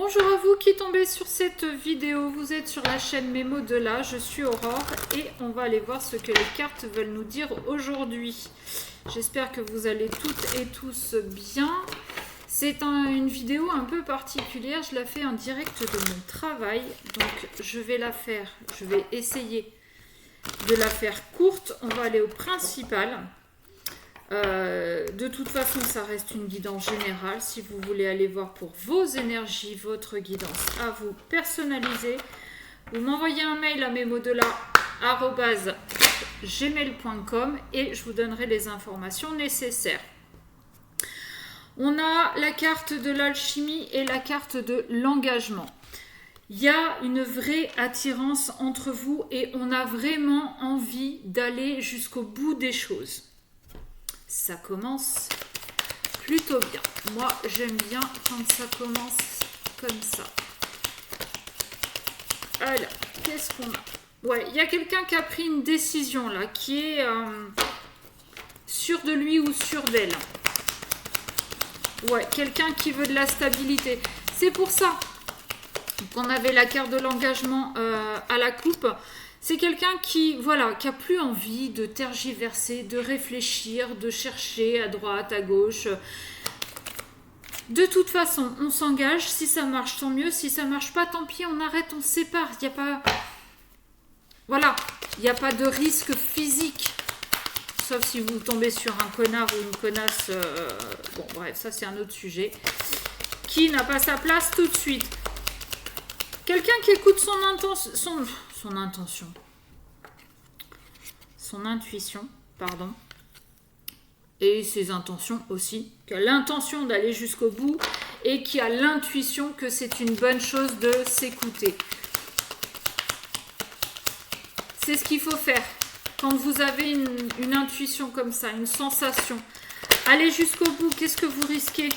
Bonjour à vous qui tombez sur cette vidéo, vous êtes sur la chaîne Mes mots de là, je suis Aurore et on va aller voir ce que les cartes veulent nous dire aujourd'hui. J'espère que vous allez toutes et tous bien. C'est une vidéo un peu particulière, je la fais en direct de mon travail, donc je vais essayer de la faire courte, on va aller au principal. De toute façon, ça reste une guidance générale. Si vous voulez aller voir pour vos énergies, votre guidance à vous personnalisée, vous m'envoyez un mail à memodelà@gmail.com et je vous donnerai les informations nécessaires. On a la carte de l'alchimie et la carte de l'engagement. Il y a une vraie attirance entre vous et on a vraiment envie d'aller jusqu'au bout des choses. Ça commence plutôt bien. Moi, j'aime bien quand ça commence comme ça. Alors, qu'est-ce qu'on a? Ouais, il y a quelqu'un qui a pris une décision là, qui est sûr de lui ou sûr d'elle. Ouais, quelqu'un qui veut de la stabilité. C'est pour ça qu'on avait la carte de l'engagement à la coupe. C'est quelqu'un qui a plus envie de tergiverser, de réfléchir, de chercher à droite, à gauche. De toute façon, on s'engage. Si ça marche, tant mieux. Si ça marche pas, tant pis, on arrête, on se sépare. Il n'y a pas... Voilà, il n'y a pas de risque physique. Sauf si vous tombez sur un connard ou une connasse. Bon, bref, ça c'est un autre sujet. Qui n'a pas sa place tout de suite. Quelqu'un qui écoute son intuition, pardon, et ses intentions aussi, qui a l'intention d'aller jusqu'au bout et qui a l'intuition que c'est une bonne chose de s'écouter. C'est ce qu'il faut faire quand vous avez une intuition comme ça, une sensation. Allez jusqu'au bout, qu'est-ce que vous risquez?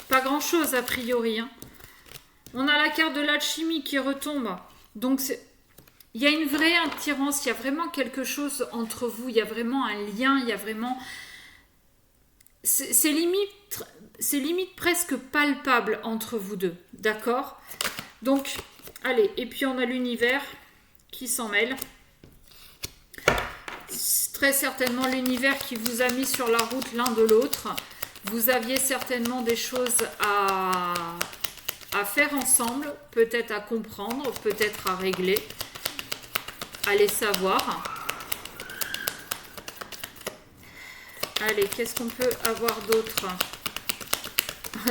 Pas grand-chose a priori, hein. On a la carte de l'alchimie qui retombe. Donc, il y a une vraie attirance. Il y a vraiment quelque chose entre vous. Il y a vraiment un lien. Il y a vraiment... C'est limite presque palpable entre vous deux. D'accord? Donc, allez. Et puis, on a l'univers qui s'en mêle. Très certainement l'univers qui vous a mis sur la route l'un de l'autre. Vous aviez certainement des choses à faire ensemble, peut-être à comprendre, peut-être à régler. Allez savoir. Allez, qu'est-ce qu'on peut avoir d'autre?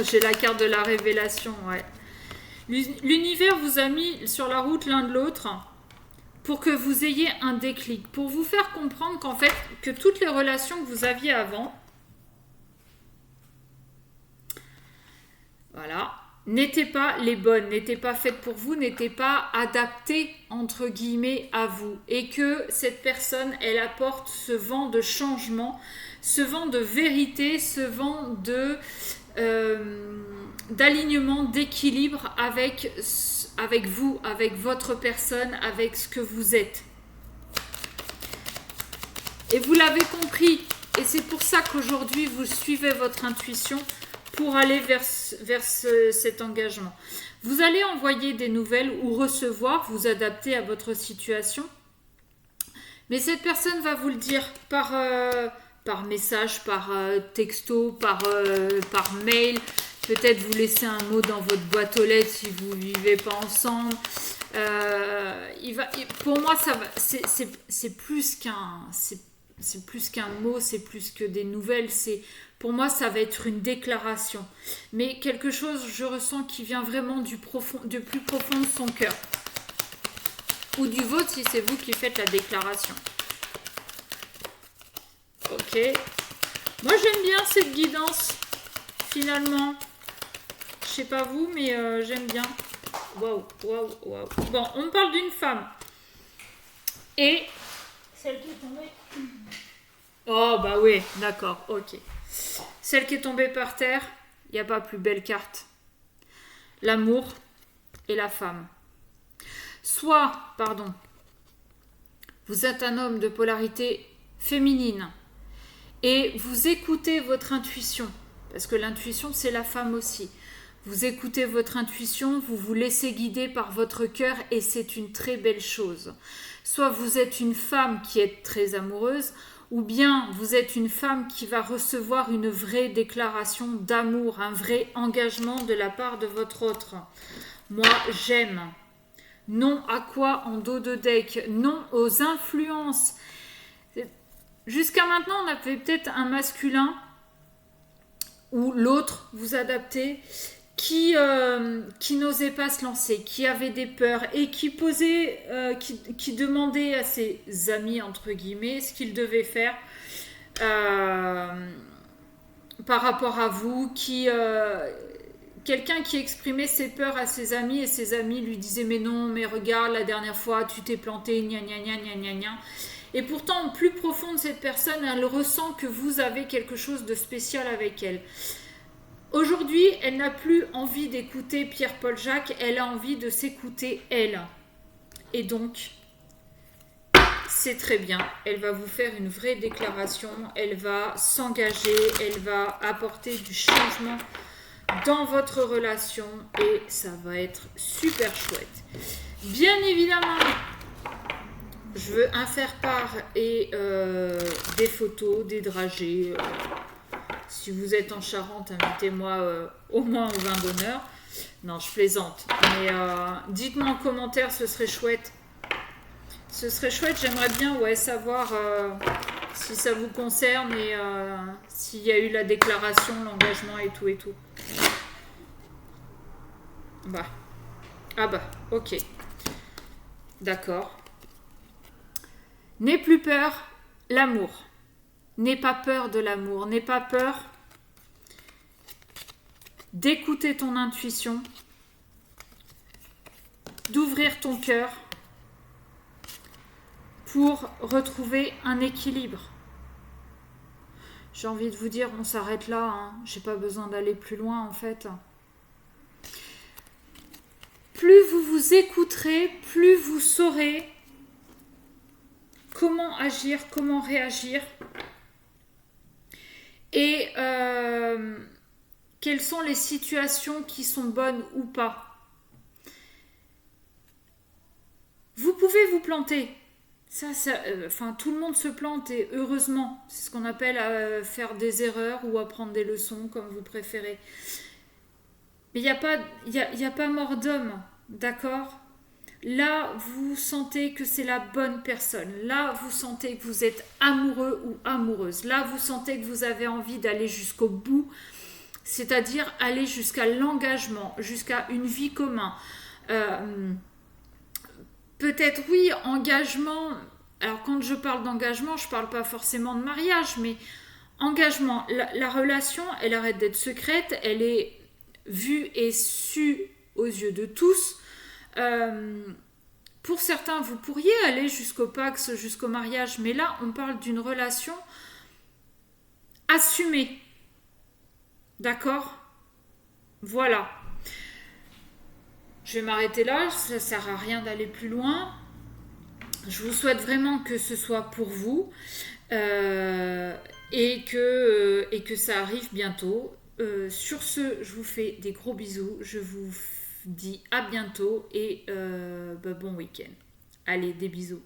J'ai la carte de la révélation, ouais. L'univers vous a mis sur la route l'un de l'autre pour que vous ayez un déclic, pour vous faire comprendre qu'en fait, que toutes les relations que vous aviez avant, voilà, n'étaient pas les bonnes, n'étaient pas faites pour vous, n'étaient pas adaptées entre guillemets à vous. Et que cette personne, elle apporte ce vent de changement, ce vent de vérité, ce vent d'alignement, d'équilibre avec vous, avec votre personne, avec ce que vous êtes. Et vous l'avez compris. Et c'est pour ça qu'aujourd'hui, vous suivez votre intuition pour aller vers cet engagement. Vous allez envoyer des nouvelles ou recevoir, vous adapter à votre situation. Mais cette personne va vous le dire par message, par texto, par mail. Peut-être vous laisser un mot dans votre boîte aux lettres si vous ne vivez pas ensemble. Pour moi, c'est plus qu'un mot, c'est plus que des nouvelles. Pour moi, ça va être une déclaration. Mais quelque chose, je ressens, qui vient vraiment du plus profond de son cœur. Ou du vôtre, si c'est vous qui faites la déclaration. Ok. Moi, j'aime bien cette guidance, finalement. Je sais pas vous, mais j'aime bien. Waouh. Bon, on me parle d'une femme. Et celle qui est tombée... Oh, bah oui, d'accord, ok. Celle qui est tombée par terre, il n'y a pas plus belle carte. L'amour et la femme. Vous êtes un homme de polarité féminine et vous écoutez votre intuition, parce que l'intuition, c'est la femme aussi. Vous écoutez votre intuition, vous vous laissez guider par votre cœur et c'est une très belle chose. Soit vous êtes une femme qui est très amoureuse, ou bien vous êtes une femme qui va recevoir une vraie déclaration d'amour, un vrai engagement de la part de votre autre. Moi, j'aime. Non à quoi en dos de deck, non aux influences. Jusqu'à maintenant, on avait peut-être un masculin ou l'autre, vous adaptez, qui n'osait pas se lancer, qui avait des peurs et qui posait, qui demandait à ses amis, entre guillemets, ce qu'il devait faire par rapport à vous, quelqu'un qui exprimait ses peurs à ses amis et ses amis lui disaient mais non, mais regarde, la dernière fois tu t'es planté, gna gna gna gna gna gna. Et pourtant, au plus profond de cette personne, elle ressent que vous avez quelque chose de spécial avec elle. Aujourd'hui, elle n'a plus envie d'écouter Pierre-Paul Jacques, elle a envie de s'écouter elle. Et donc, c'est très bien. Elle va vous faire une vraie déclaration, elle va s'engager, elle va apporter du changement dans votre relation et ça va être super chouette. Bien évidemment, je veux un faire-part et des photos, des dragées. Si vous êtes en Charente, invitez-moi au moins au vin d'honneur. Non, je plaisante. Mais dites-moi en commentaire, ce serait chouette. Ce serait chouette, j'aimerais bien savoir si ça vous concerne et s'il y a eu la déclaration, l'engagement et tout et tout. Bah. Ah bah, ok. D'accord. N'aie plus peur, l'amour. N'aie pas peur de l'amour. N'aie pas peur d'écouter ton intuition, d'ouvrir ton cœur pour retrouver un équilibre. J'ai envie de vous dire, on s'arrête là. Hein. J'ai pas besoin d'aller plus loin en fait. Plus vous vous écouterez, plus vous saurez comment agir, comment réagir et quelles sont les situations qui sont bonnes ou pas. Vous pouvez vous planter. Tout le monde se plante et heureusement. C'est ce qu'on appelle faire des erreurs ou apprendre des leçons, comme vous préférez. Mais il n'y a pas mort d'homme, d'accord ? Là, vous sentez que c'est la bonne personne. Là, vous sentez que vous êtes amoureux ou amoureuse. Là, vous sentez que vous avez envie d'aller jusqu'au bout, c'est-à-dire aller jusqu'à l'engagement, jusqu'à une vie commune. Peut-être, oui, engagement. Alors, quand je parle d'engagement, je ne parle pas forcément de mariage, mais engagement. La relation, elle arrête d'être secrète, elle est vue et sue aux yeux de tous. Pour certains, vous pourriez aller jusqu'au Pacs, jusqu'au mariage, mais là, on parle d'une relation assumée. D'accord ? Voilà. Je vais m'arrêter là, ça ne sert à rien d'aller plus loin. Je vous souhaite vraiment que ce soit pour vous et que ça arrive bientôt. Sur ce, je vous fais des gros bisous. Je vous dis à bientôt et bon week-end. Allez, des bisous.